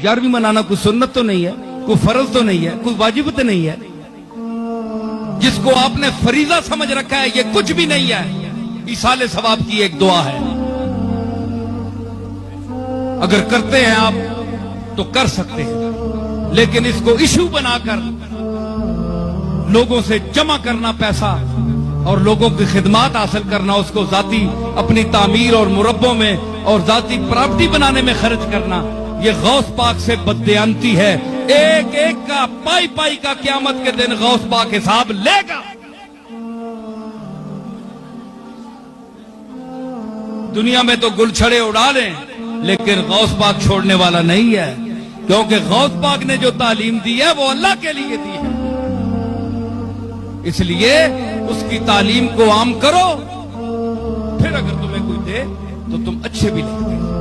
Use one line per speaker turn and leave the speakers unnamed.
11वीं मनाना कोई सुन्नत तो नहीं है, कोई फर्ज तो नहीं है, कोई वाजिब तो नहीं है। जिसको आपने फरीजा समझ रखा है ये कुछ भी नहीं है, इसाले सवाब की एक दुआ है। अगर करते हैं आप तो कर सकते हैं, लेकिन इसको इशू बनाकर लोगों से जमा करना पैसा और लोगों की खिदमत हासिल करना, उसको जाती अपनी तामीर और मुरब्बों में और जाती प्रॉपर्टी बनाने में खर्च करना, ये गौस पाक से बददियानती है। एक एक का पाई पाई का क़यामत के दिन गौस पाक हिसाब लेगा। दुनिया में तो गुलछड़े उड़ा लें, लेकिन गौस पाक छोड़ने वाला नहीं है, क्योंकि गौस पाक ने जो तालीम दी है वो अल्लाह के लिए दी है। इसलिए उसकी तालीम को आम करो, फिर अगर तुम्हें कोई दे तो तुम अच्छे भी लगते।